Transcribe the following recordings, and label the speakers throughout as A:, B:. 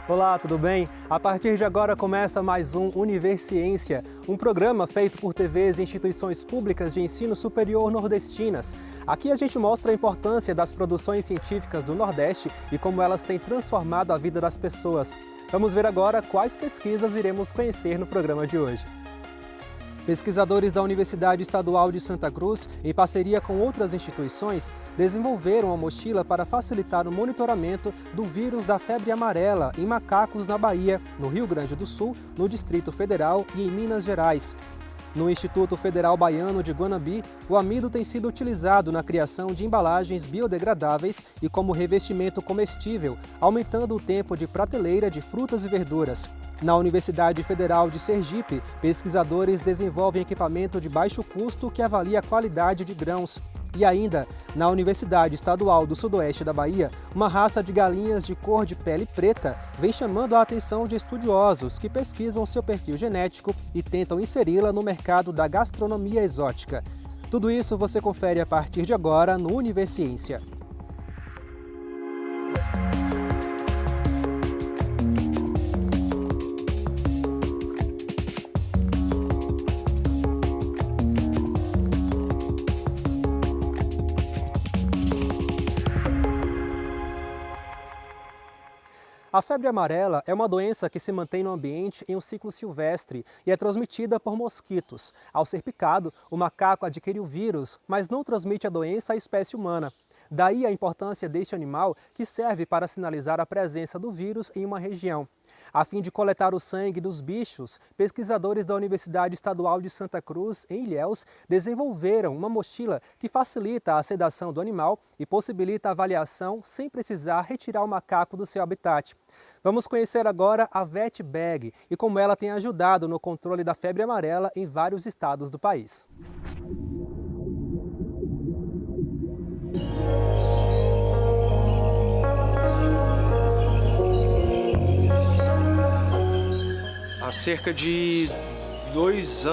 A: Olá, tudo bem? A partir de agora começa mais um Universiência, um programa feito por TVs e instituições públicas de ensino superior nordestinas. Aqui a gente mostra a importância das produções científicas do Nordeste e como elas têm transformado a vida das pessoas. Vamos ver agora quais pesquisas iremos conhecer no programa de hoje. Pesquisadores da Universidade Estadual de Santa Cruz, em parceria com outras instituições, desenvolveram uma mochila para facilitar o monitoramento do vírus da febre amarela em macacos na Bahia, no Rio Grande do Sul, no Distrito Federal e em Minas Gerais. No Instituto Federal Baiano de Guanambi, o amido tem sido utilizado na criação de embalagens biodegradáveis e como revestimento comestível, aumentando o tempo de prateleira de frutas e verduras. Na Universidade Federal de Sergipe, pesquisadores desenvolvem equipamento de baixo custo que avalia a qualidade de grãos. E ainda, na Universidade Estadual do Sudoeste da Bahia, uma raça de galinhas de cor de pele preta vem chamando a atenção de estudiosos que pesquisam seu perfil genético e tentam inseri-la no mercado da gastronomia exótica. Tudo isso você confere a partir de agora no Universiência. A febre amarela é uma doença que se mantém no ambiente em um ciclo silvestre e é transmitida por mosquitos. Ao ser picado, o macaco adquire o vírus, mas não transmite a doença à espécie humana. Daí a importância deste animal, que serve para sinalizar a presença do vírus em uma região. A fim de coletar o sangue dos bichos, pesquisadores da Universidade Estadual de Santa Cruz, em Ilhéus, desenvolveram uma mochila que facilita a sedação do animal e possibilita a avaliação sem precisar retirar o macaco do seu habitat. Vamos conhecer agora a VetBag e como ela tem ajudado no controle da febre amarela em vários estados do país.
B: Há cerca de 2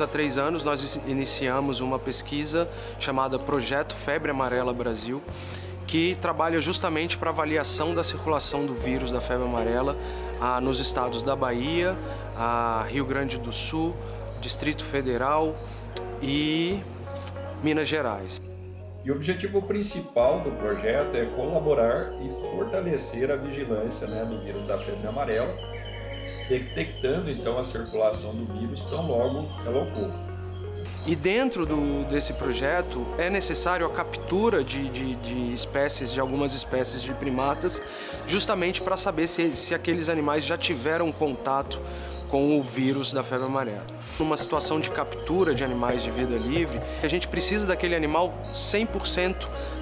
B: a 3 anos, nós iniciamos uma pesquisa chamada Projeto Febre Amarela Brasil, que trabalha justamente para avaliação da circulação do vírus da febre amarela nos estados da Bahia, Rio Grande do Sul, Distrito Federal e Minas Gerais.
C: E o objetivo principal do projeto é colaborar e fortalecer a vigilância do vírus da febre amarela, detectando então a circulação do vírus tão logo ela ocorra.
B: E dentro desse projeto é necessário a captura de espécies, de algumas espécies de primatas, justamente para saber se aqueles animais já tiveram contato com o vírus da febre amarela. Numa situação de captura de animais de vida livre, a gente precisa daquele animal 100%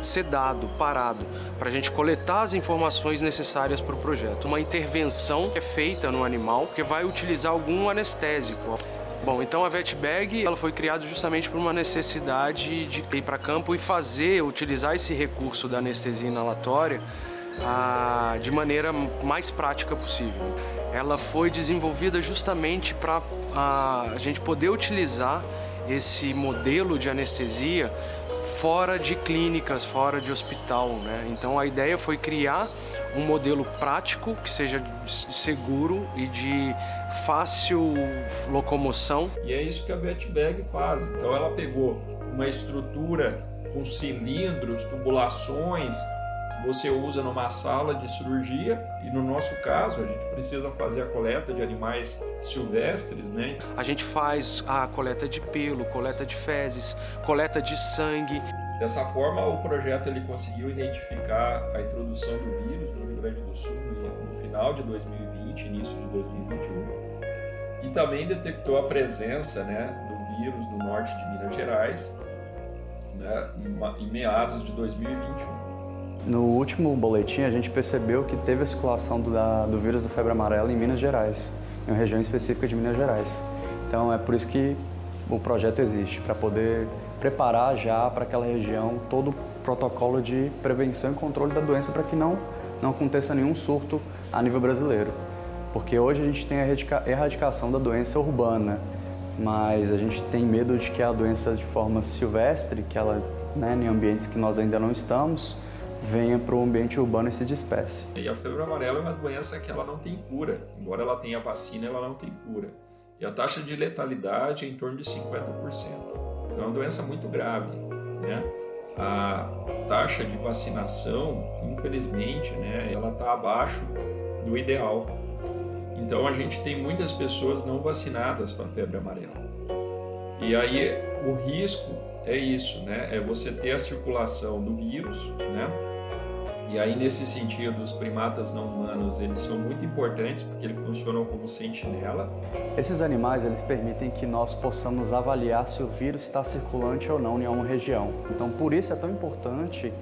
B: sedado, parado, para a gente coletar as informações necessárias para o projeto. Uma intervenção é feita no animal que vai utilizar algum anestésico. Bom, então a VetBag ela foi criada justamente por uma necessidade de ir para campo e utilizar esse recurso da anestesia inalatória de maneira mais prática possível. Ela foi desenvolvida justamente para a gente poder utilizar esse modelo de anestesia fora de clínicas, fora de hospital, Então a ideia foi criar um modelo prático, que seja seguro e de fácil locomoção.
C: E é isso que a VetBag faz. Então ela pegou uma estrutura com cilindros, tubulações, que você usa numa sala de cirurgia, e no nosso caso a gente precisa fazer a coleta de animais silvestres,
B: A gente faz a coleta de pelo, coleta de fezes, coleta de sangue.
C: Dessa forma, o projeto ele conseguiu identificar a introdução do vírus no Rio Grande do Sul no final de 2020, início de 2021, e também detectou a presença do vírus no norte de Minas Gerais em meados de 2021.
D: No último boletim, a gente percebeu que teve a circulação do vírus da febre amarela em Minas Gerais, em uma região específica de Minas Gerais. Então, é por isso que o projeto existe, para poder preparar já para aquela região todo o protocolo de prevenção e controle da doença para que não aconteça nenhum surto a nível brasileiro. Porque hoje a gente tem a erradicação da doença urbana, mas a gente tem medo de que a doença de forma silvestre, que ela, em ambientes que nós ainda não estamos, venha para o ambiente urbano e se disperse.
C: E a febre amarela é uma doença que ela não tem cura, embora ela tenha vacina, ela não tem cura. E a taxa de letalidade é em torno de 50%. Então é uma doença muito grave, né? A taxa de vacinação, infelizmente, né, ela está abaixo do ideal. Então a gente tem muitas pessoas não vacinadas para a febre amarela. E aí o risco é isso, né? É você ter a circulação do vírus, né? E aí nesse sentido os primatas não humanos, eles são muito importantes porque eles funcionam como sentinela.
D: Esses animais, eles permitem que nós possamos avaliar se o vírus está circulante ou não em uma região. Então por isso é tão importante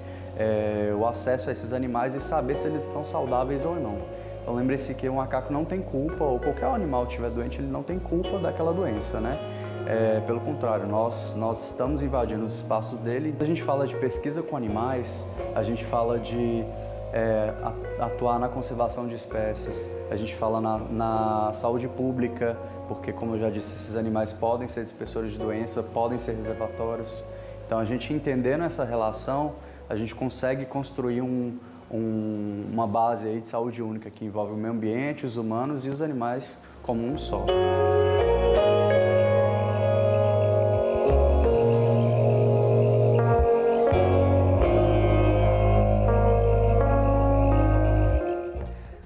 D: o acesso a esses animais e saber se eles estão saudáveis ou não. Então lembre-se que o macaco não tem culpa, ou qualquer animal que estiver doente, ele não tem culpa daquela doença, né? Pelo contrário, nós estamos invadindo os espaços dele. Quando a gente fala de pesquisa com animais, a gente fala de atuar na conservação de espécies, a gente fala na saúde pública, porque, como eu já disse, esses animais podem ser dispersores de doença, podem ser reservatórios. Então, a gente entendendo essa relação, a gente consegue construir uma base aí de saúde única que envolve o meio ambiente, os humanos e os animais como um só.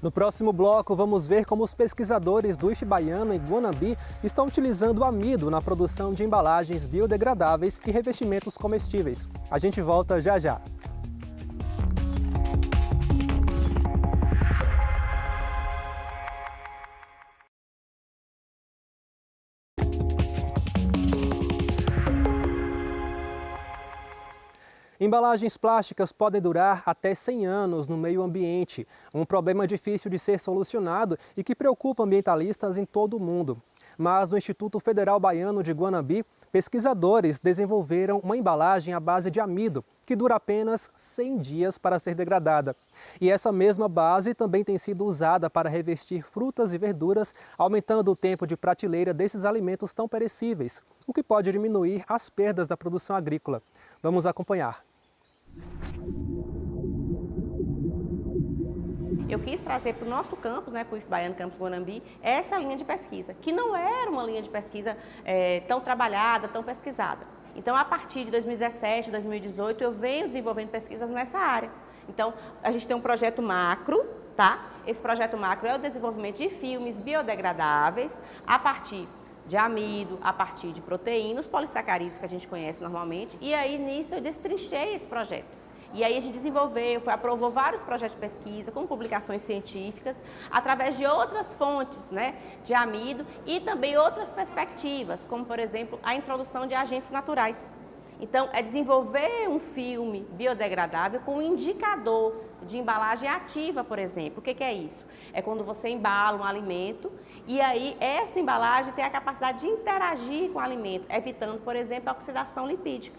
A: No próximo bloco, vamos ver como os pesquisadores do IF Baiano e Guanambi estão utilizando o amido na produção de embalagens biodegradáveis e revestimentos comestíveis. A gente volta já já. Embalagens plásticas podem durar até 100 anos no meio ambiente, um problema difícil de ser solucionado e que preocupa ambientalistas em todo o mundo. Mas no Instituto Federal Baiano de Guanambi, pesquisadores desenvolveram uma embalagem à base de amido, que dura apenas 100 dias para ser degradada. E essa mesma base também tem sido usada para revestir frutas e verduras, aumentando o tempo de prateleira desses alimentos tão perecíveis, o que pode diminuir as perdas da produção agrícola. Vamos acompanhar.
E: Eu quis trazer para o nosso campus, para o IF Baiano Campus Guanambi, essa linha de pesquisa, que não era uma linha de pesquisa tão trabalhada, tão pesquisada. Então, a partir de 2017, 2018, eu venho desenvolvendo pesquisas nessa área. Então, a gente tem um projeto macro, tá? Esse projeto macro é o desenvolvimento de filmes biodegradáveis a partir de amido, a partir de proteínas, polissacarídeos que a gente conhece normalmente, e aí nisso eu destrinchei esse projeto. E aí a gente desenvolveu, aprovou vários projetos de pesquisa com publicações científicas, através de outras fontes, de amido e também outras perspectivas, como por exemplo a introdução de agentes naturais. Então, é desenvolver um filme biodegradável com um indicador de embalagem ativa, por exemplo. O que é isso? É quando você embala um alimento e aí essa embalagem tem a capacidade de interagir com o alimento, evitando, por exemplo, a oxidação lipídica.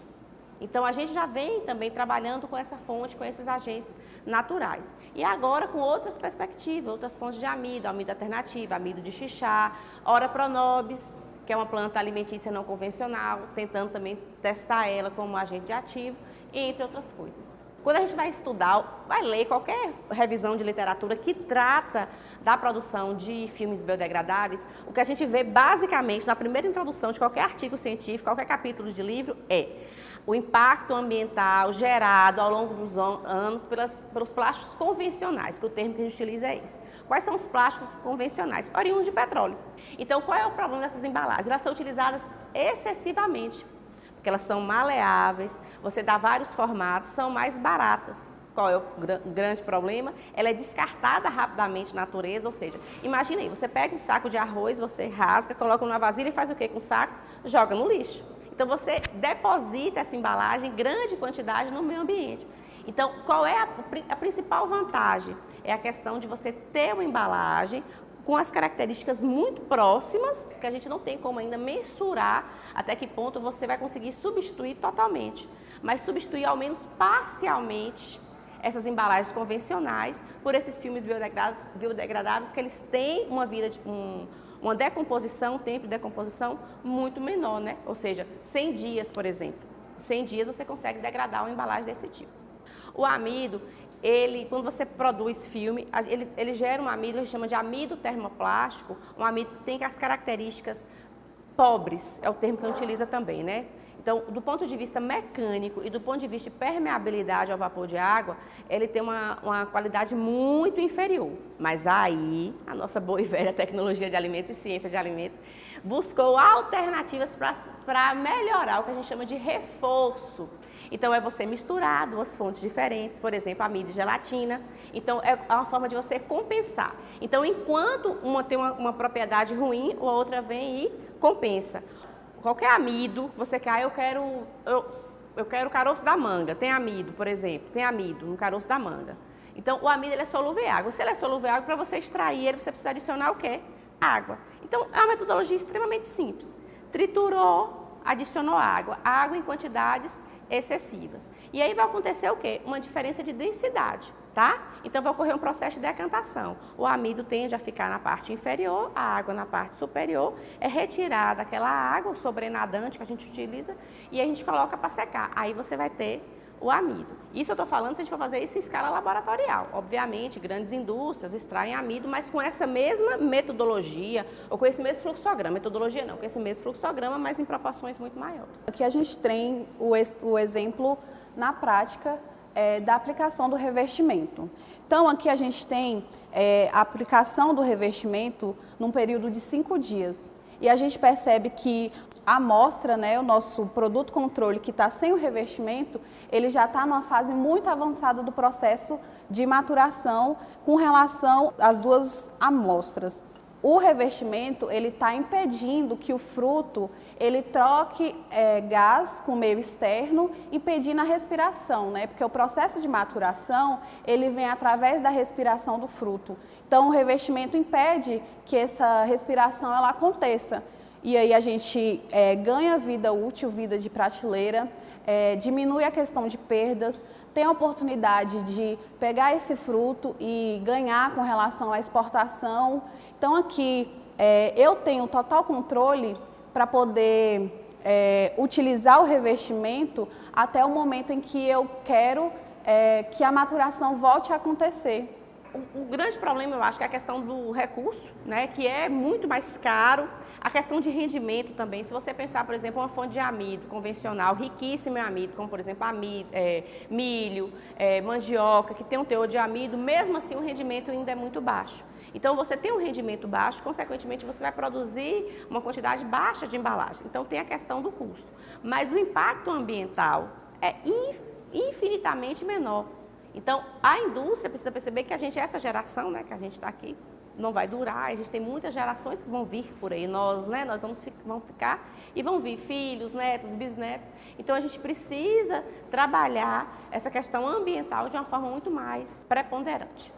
E: Então, a gente já vem também trabalhando com essa fonte, com esses agentes naturais. E agora com outras perspectivas, outras fontes de amido alternativa, amido de xixá, Ora pronobis, que é uma planta alimentícia não convencional, tentando também testar ela como agente ativo, entre outras coisas. Quando a gente vai estudar, vai ler qualquer revisão de literatura que trata da produção de filmes biodegradáveis, o que a gente vê basicamente na primeira introdução de qualquer artigo científico, qualquer capítulo de livro, é o impacto ambiental gerado ao longo dos anos pelos plásticos convencionais, que o termo que a gente utiliza é esse. Quais são os plásticos convencionais? Oriundos de petróleo. Então, qual é o problema dessas embalagens? Elas são utilizadas excessivamente, porque elas são maleáveis, você dá vários formatos, são mais baratas. Qual é o grande problema? Ela é descartada rapidamente na natureza, ou seja, imagine aí, você pega um saco de arroz, você rasga, coloca numa vasilha e faz o quê com o saco? Joga no lixo. Então, você deposita essa embalagem em grande quantidade no meio ambiente. Então, qual é a principal vantagem? É a questão de você ter uma embalagem com as características muito próximas, que a gente não tem como ainda mensurar até que ponto você vai conseguir substituir totalmente, mas substituir ao menos parcialmente essas embalagens convencionais por esses filmes biodegradáveis que eles têm uma vida uma decomposição, um tempo de decomposição muito menor, Ou seja, 100 dias, por exemplo. 100 dias você consegue degradar uma embalagem desse tipo. O amido, quando você produz filme, ele gera um amido, a gente chama de amido termoplástico, um amido que tem as características pobres, é o termo que a gente utiliza também, né? Então, do ponto de vista mecânico e do ponto de vista de permeabilidade ao vapor de água, ele tem uma qualidade muito inferior. Mas aí, a nossa boa e velha tecnologia de alimentos e ciência de alimentos buscou alternativas para melhorar o que a gente chama de reforço. Então, é você misturar duas fontes diferentes, por exemplo, amido e gelatina. Então, é uma forma de você compensar. Então, enquanto uma tem uma propriedade ruim, a outra vem e compensa. Qualquer amido, você quer, eu quero caroço da manga, tem amido, por exemplo, tem amido no caroço da manga. Então, o amido ele é solúvel em água. Se ele é solúvel em água, para você extrair ele, você precisa adicionar o quê? Água. Então, é uma metodologia extremamente simples. Triturou, adicionou água em quantidades excessivas. E aí vai acontecer o quê? Uma diferença de densidade, tá? Então vai ocorrer um processo de decantação. O amido tende a ficar na parte inferior, a água na parte superior, é retirada aquela água sobrenadante que a gente utiliza e a gente coloca para secar. Aí você vai ter o amido. Isso eu estou falando se a gente for fazer isso em escala laboratorial. Obviamente, grandes indústrias extraem amido, mas com essa mesma metodologia, ou com esse mesmo fluxograma. Metodologia não, com esse mesmo fluxograma, mas em proporções muito maiores.
F: Aqui a gente tem o exemplo na prática da aplicação do revestimento. Então, aqui a gente tem a aplicação do revestimento num período de 5 dias. E a gente percebe que a amostra, né, o nosso produto controle que está sem o revestimento, ele já está numa fase muito avançada do processo de maturação com relação às duas amostras. O revestimento, ele está impedindo que o fruto, ele troque gás com o meio externo, impedindo a respiração, né? Porque o processo de maturação, ele vem através da respiração do fruto. Então, o revestimento impede que essa respiração ela aconteça. E aí a gente ganha vida útil, vida de prateleira, diminui a questão de perdas, tem a oportunidade de pegar esse fruto e ganhar com relação à exportação. Então aqui eu tenho total controle para poder utilizar o revestimento até o momento em que eu quero que a maturação volte a acontecer.
E: O grande problema, eu acho, que é a questão do recurso, né, que é muito mais caro. A questão de rendimento também. Se você pensar, por exemplo, uma fonte de amido convencional, riquíssima em amido, como, por exemplo, milho, mandioca, que tem um teor de amido, mesmo assim o rendimento ainda é muito baixo. Então, você tem um rendimento baixo, consequentemente, você vai produzir uma quantidade baixa de embalagem. Então, tem a questão do custo. Mas o impacto ambiental é infinitamente menor. Então, a indústria precisa perceber que essa geração, né, que a gente está aqui, não vai durar, a gente tem muitas gerações que vão vir por aí, nós vamos ficar e vão vir filhos, netos, bisnetos. Então, a gente precisa trabalhar essa questão ambiental de uma forma muito mais preponderante.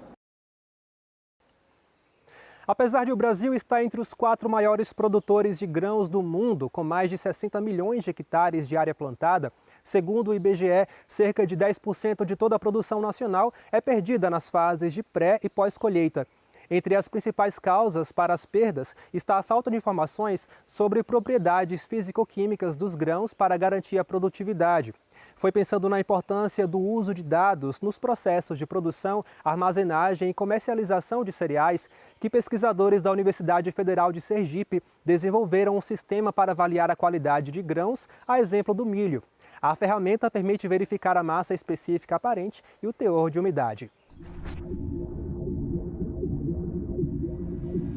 A: Apesar de o Brasil estar entre os 4 maiores produtores de grãos do mundo, com mais de 60 milhões de hectares de área plantada, segundo o IBGE, cerca de 10% de toda a produção nacional é perdida nas fases de pré e pós-colheita. Entre as principais causas para as perdas está a falta de informações sobre propriedades físico-químicas dos grãos para garantir a produtividade. Foi pensando na importância do uso de dados nos processos de produção, armazenagem e comercialização de cereais que pesquisadores da Universidade Federal de Sergipe desenvolveram um sistema para avaliar a qualidade de grãos, a exemplo do milho. A ferramenta permite verificar a massa específica aparente e o teor de umidade.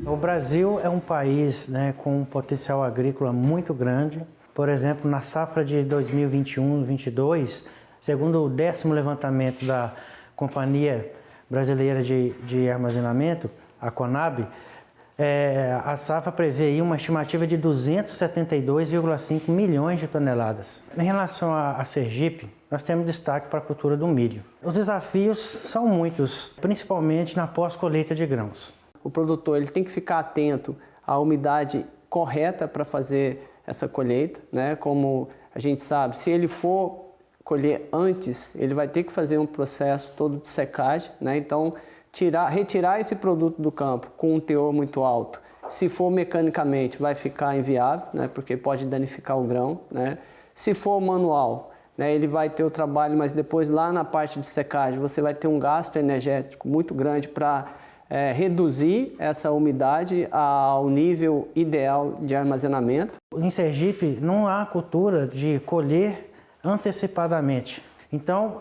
G: O Brasil é um país, né, com um potencial agrícola muito grande. Por exemplo, na safra de 2021-22, segundo o 10º levantamento da Companhia Brasileira de Armazenamento, a Conab, a safra prevê aí uma estimativa de 272,5 milhões de toneladas. Em relação a Sergipe, nós temos destaque para a cultura do milho. Os desafios são muitos, principalmente na pós-colheita de grãos.
H: O produtor ele tem que ficar atento à umidade correta para fazer essa colheita, né? Como a gente sabe, se ele for colher antes, ele vai ter que fazer um processo todo de secagem, né? Então, retirar esse produto do campo com um teor muito alto, se for mecanicamente, vai ficar inviável, né? Porque pode danificar o grão, né? Se for manual, né, ele vai ter o trabalho, mas depois lá na parte de secagem você vai ter um gasto energético muito grande para reduzir essa umidade ao nível ideal de armazenamento.
G: Em Sergipe não há cultura de colher antecipadamente. Então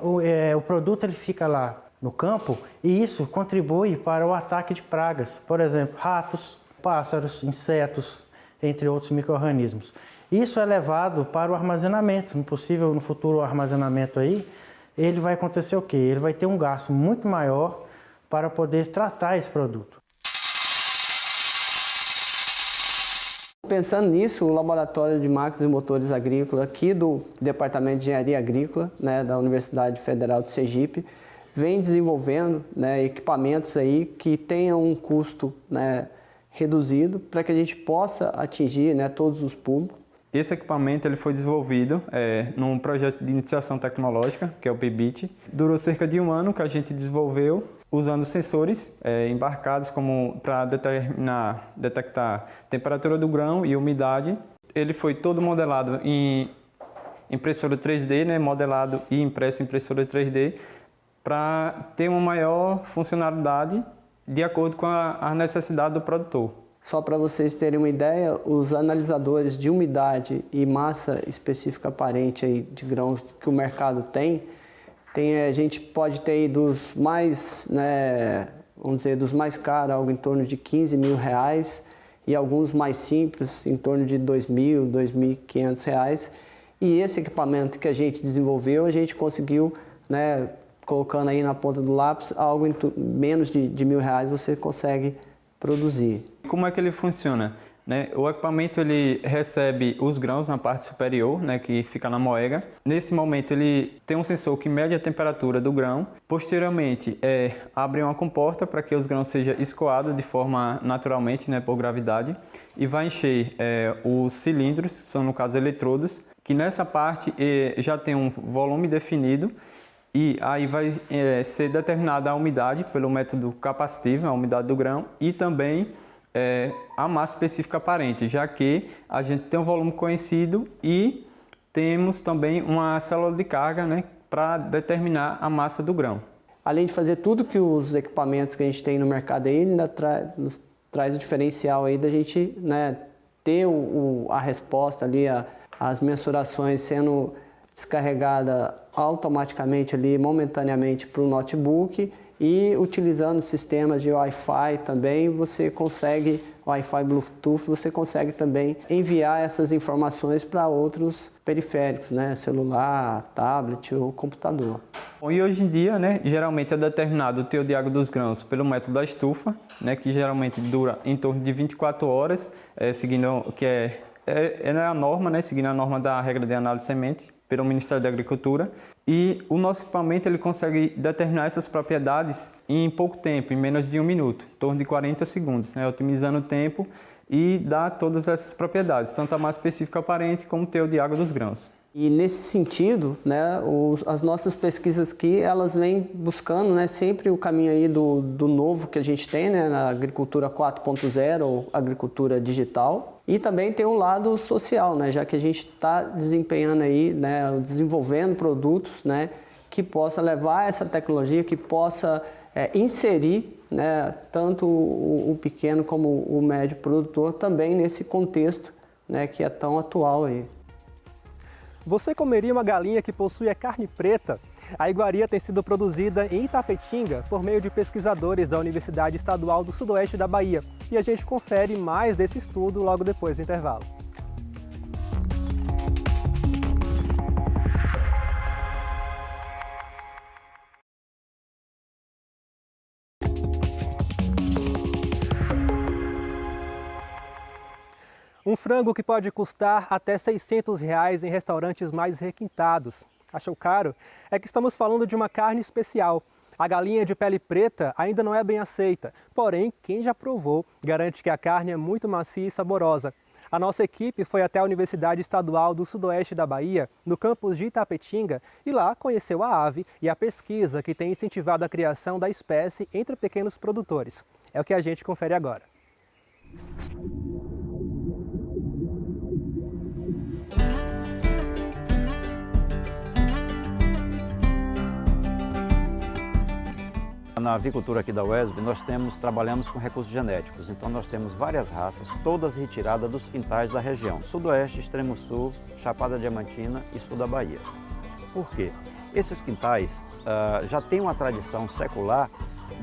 G: o produto ele fica lá no campo e isso contribui para o ataque de pragas, por exemplo, ratos, pássaros, insetos, entre outros micro-organismos. Isso é levado para o armazenamento, no futuro armazenamento aí, ele vai acontecer o quê? Ele vai ter um gasto muito maior para poder tratar esse produto.
H: Pensando nisso, o Laboratório de Máquinas e Motores Agrícolas aqui do Departamento de Engenharia Agrícola, né, da Universidade Federal de Sergipe, vem desenvolvendo, né, equipamentos aí que tenham um custo, né, reduzido para que a gente possa atingir, né, todos os públicos.
I: Esse equipamento ele foi desenvolvido num projeto de iniciação tecnológica, que é o PBIT. Durou cerca de 1 ano que a gente desenvolveu, usando sensores embarcados para detectar temperatura do grão e umidade. Ele foi todo modelado em impressora 3D, né, modelado e impresso em impressora 3D, para ter uma maior funcionalidade de acordo com a necessidade do produtor.
H: Só para vocês terem uma ideia, os analisadores de umidade e massa específica aparente aí de grãos que o mercado tem, a gente pode ter aí dos mais, né, vamos dizer, dos mais caros, algo em torno de R$15.000 e alguns mais simples, em torno de R$2.000, R$2.500. E esse equipamento que a gente desenvolveu, a gente conseguiu, né, colocando aí na ponta do lápis, algo em menos de R$1.000 você consegue produzir.
I: Como é que ele funciona? Né? O equipamento ele recebe os grãos na parte superior, né, que fica na moega. Nesse momento ele tem um sensor que mede a temperatura do grão. Posteriormente abre uma comporta para que os grãos sejam escoados de forma naturalmente, né, por gravidade, e vai encher os cilindros, são no caso eletrodos, que nessa parte já tem um volume definido. E aí vai ser determinada a umidade pelo método capacitivo, a umidade do grão, e também a massa específica aparente, já que a gente tem um volume conhecido e temos também uma célula de carga, né, para determinar a massa do grão.
H: Além de fazer tudo que os equipamentos que a gente tem no mercado aí, ainda traz o diferencial aí da gente, né, ter a resposta ali, as mensurações sendo descarregada automaticamente ali, momentaneamente para o notebook, e utilizando sistemas de Wi-Fi também, você consegue, Wi-Fi Bluetooth, você consegue também enviar essas informações para outros periféricos, né, celular, tablet ou computador.
I: Bom, e hoje em dia, né, geralmente é determinado o teor de água dos grãos pelo método da estufa, né, que geralmente dura em torno de 24 horas, seguindo que é a norma, né, seguindo a norma da regra de análise de semente pelo Ministério da Agricultura. E o nosso equipamento ele consegue determinar essas propriedades em pouco tempo, em menos de 1 minuto, em torno de 40 segundos, né, otimizando o tempo e dá todas essas propriedades, tanto a massa específica aparente como o teor de água dos grãos.
H: E nesse sentido, né, as nossas pesquisas aqui, elas vêm buscando, né, sempre o caminho aí do novo que a gente tem, né, na agricultura 4.0 ou agricultura digital. E também tem um lado social, né, já que a gente está desempenhando aí, né, desenvolvendo produtos, né, que possa levar essa tecnologia, que possa inserir, né, tanto o pequeno como o médio produtor também nesse contexto, né, que é tão atual aí.
A: Você comeria uma galinha que possui a carne preta? A iguaria tem sido produzida em Itapetinga por meio de pesquisadores da Universidade Estadual do Sudoeste da Bahia. E a gente confere mais desse estudo logo depois do intervalo. Um frango que pode custar até R$600 em restaurantes mais requintados. Achou caro? É que estamos falando de uma carne especial. A galinha de pele preta ainda não é bem aceita, porém, quem já provou garante que a carne é muito macia e saborosa. A nossa equipe foi até a Universidade Estadual do Sudoeste da Bahia, no campus de Itapetinga, e lá conheceu a ave e a pesquisa que tem incentivado a criação da espécie entre pequenos produtores. É o que a gente confere agora.
J: Na avicultura aqui da UESB, nós trabalhamos com recursos genéticos, então nós temos várias raças, todas retiradas dos quintais da região, Sudoeste, Extremo Sul, Chapada Diamantina e Sul da Bahia. Por quê? Esses quintais já têm uma tradição secular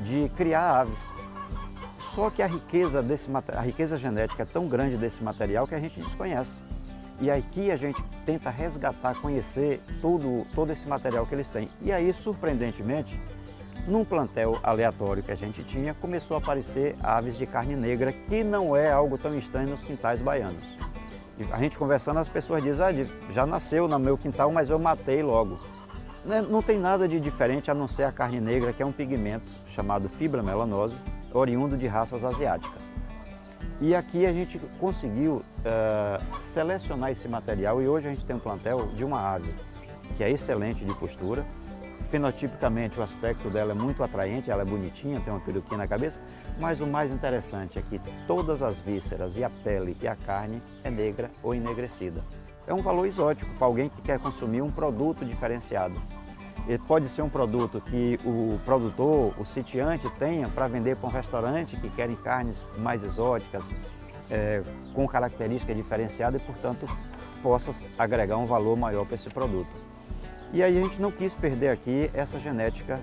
J: de criar aves. Só que a riqueza genética é tão grande desse material que a gente desconhece. E aqui a gente tenta resgatar, conhecer todo esse material que eles têm. E aí, surpreendentemente, num plantel aleatório que a gente tinha, começou a aparecer aves de carne negra, que não é algo tão estranho nos quintais baianos. E a gente conversando, as pessoas dizem, já nasceu no meu quintal, mas eu matei logo. Não tem nada de diferente a não ser a carne negra, que é um pigmento chamado fibra melanose, oriundo de raças asiáticas. E aqui a gente conseguiu selecionar esse material e hoje a gente tem um plantel de uma ave que é excelente de postura. Fenotipicamente o aspecto dela é muito atraente, ela é bonitinha, tem uma peruquinha na cabeça, mas o mais interessante é que todas as vísceras e a pele e a carne é negra ou enegrecida. É um valor exótico para alguém que quer consumir um produto diferenciado. Ele pode ser um produto que o produtor, o sitiante, tenha para vender para um restaurante que querem carnes mais exóticas, com característica diferenciada e, portanto, possa agregar um valor maior para esse produto. E aí a gente não quis perder aqui essa genética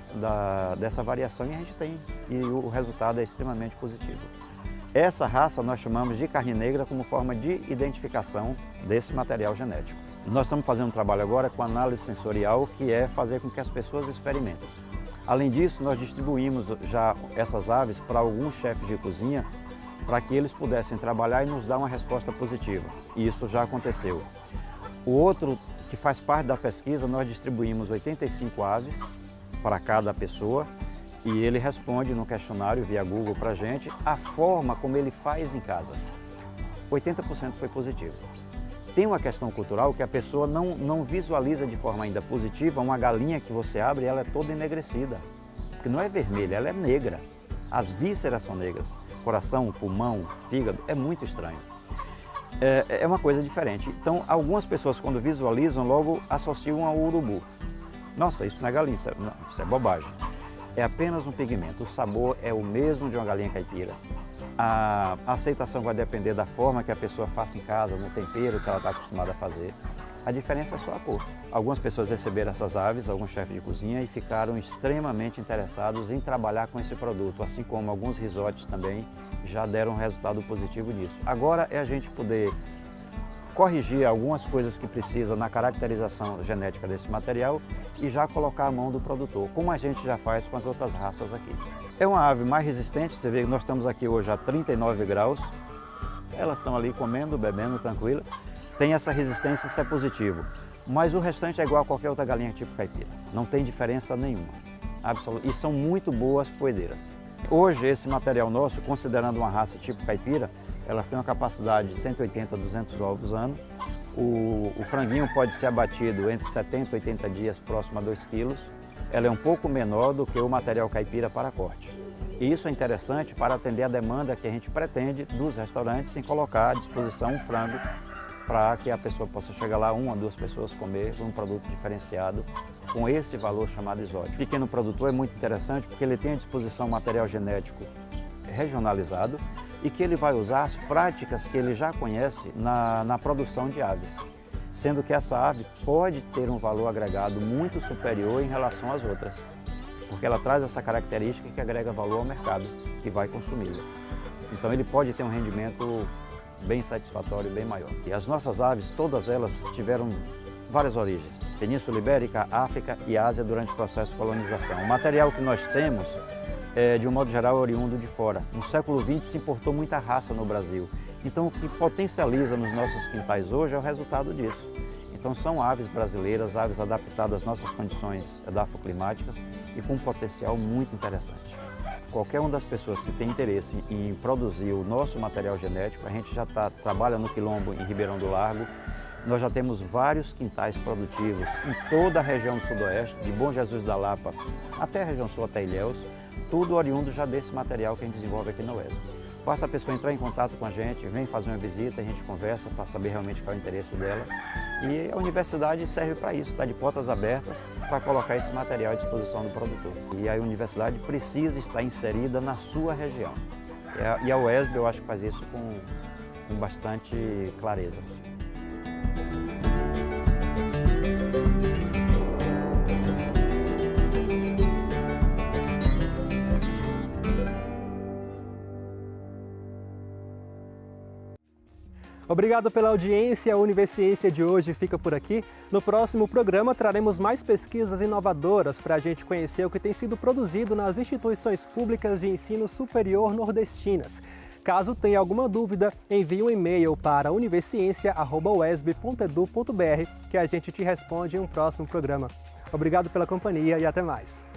J: dessa variação e a gente tem, e o resultado é extremamente positivo. Essa raça nós chamamos de carne negra como forma de identificação desse material genético. Nós estamos fazendo um trabalho agora com análise sensorial, que é fazer com que as pessoas experimentem. Além disso, nós distribuímos já essas aves para alguns chefes de cozinha para que eles pudessem trabalhar e nos dar uma resposta positiva. E isso já aconteceu. O outro, que faz parte da pesquisa, nós distribuímos 85 aves para cada pessoa e ele responde no questionário via Google para a gente a forma como ele faz em casa. 80% foi positivo. Tem uma questão cultural que a pessoa não visualiza de forma ainda positiva uma galinha que você abre e ela é toda enegrecida. Porque não é vermelha, ela é negra. As vísceras são negras. Coração, pulmão, fígado, é muito estranho. É uma coisa diferente. Então, algumas pessoas, quando visualizam, logo associam ao urubu. Nossa, isso não é galinha, isso é bobagem. É apenas um pigmento. O sabor é o mesmo de uma galinha caipira. A aceitação vai depender da forma que a pessoa faça em casa, no tempero que ela está acostumada a fazer. A diferença é só a cor. Algumas pessoas receberam essas aves, alguns chefes de cozinha, e ficaram extremamente interessados em trabalhar com esse produto, assim como alguns risotes também já deram um resultado positivo nisso. Agora é a gente poder corrigir algumas coisas que precisa na caracterização genética desse material e já colocar a mão do produtor, como a gente já faz com as outras raças aqui. É uma ave mais resistente, você vê que nós estamos aqui hoje a 39 graus, elas estão ali comendo, bebendo, tranquila. Tem essa resistência, isso é positivo, mas o restante é igual a qualquer outra galinha tipo caipira, não tem diferença nenhuma, absoluta, e são muito boas poedeiras. Hoje esse material nosso, considerando uma raça tipo caipira, elas têm uma capacidade de 180 a 200 ovos ano. O franguinho pode ser abatido entre 70 e 80 dias, próximo a 2 quilos. Ela é um pouco menor do que o material caipira para corte. E isso é interessante para atender a demanda que a gente pretende dos restaurantes em colocar à disposição um frango para que a pessoa possa chegar lá, 1 a 2 pessoas comer um produto diferenciado com esse valor chamado exótico. O pequeno produtor é muito interessante porque ele tem à disposição material genético regionalizado e que ele vai usar as práticas que ele já conhece na produção de aves, sendo que essa ave pode ter um valor agregado muito superior em relação às outras, porque ela traz essa característica que agrega valor ao mercado que vai consumi-la. Então ele pode ter um rendimento bem satisfatório, bem maior. E as nossas aves, todas elas tiveram várias origens, Península Ibérica, África e Ásia durante o processo de colonização. O material que nós temos de um modo geral, oriundo de fora. No século XX se importou muita raça no Brasil. Então, o que potencializa nos nossos quintais hoje é o resultado disso. Então, são aves brasileiras, aves adaptadas às nossas condições edafoclimáticas e com um potencial muito interessante. Qualquer uma das pessoas que tem interesse em produzir o nosso material genético, a gente já trabalha no Quilombo, em Ribeirão do Largo. Nós já temos vários quintais produtivos em toda a região do Sudoeste, de Bom Jesus da Lapa até a região sul, até Ilhéus, tudo oriundo já desse material que a gente desenvolve aqui na UESB. Basta a pessoa entrar em contato com a gente, vem fazer uma visita, a gente conversa para saber realmente qual é o interesse dela. E a universidade serve para isso, está de portas abertas para colocar esse material à disposição do produtor. E a universidade precisa estar inserida na sua região. E a UESB eu acho que faz isso com bastante clareza.
A: Obrigado pela audiência, a Universiência de hoje fica por aqui. No próximo programa traremos mais pesquisas inovadoras para a gente conhecer o que tem sido produzido nas instituições públicas de ensino superior nordestinas. Caso tenha alguma dúvida, envie um e-mail para universiencia@uesb.edu.br que a gente te responde em um próximo programa. Obrigado pela companhia e até mais.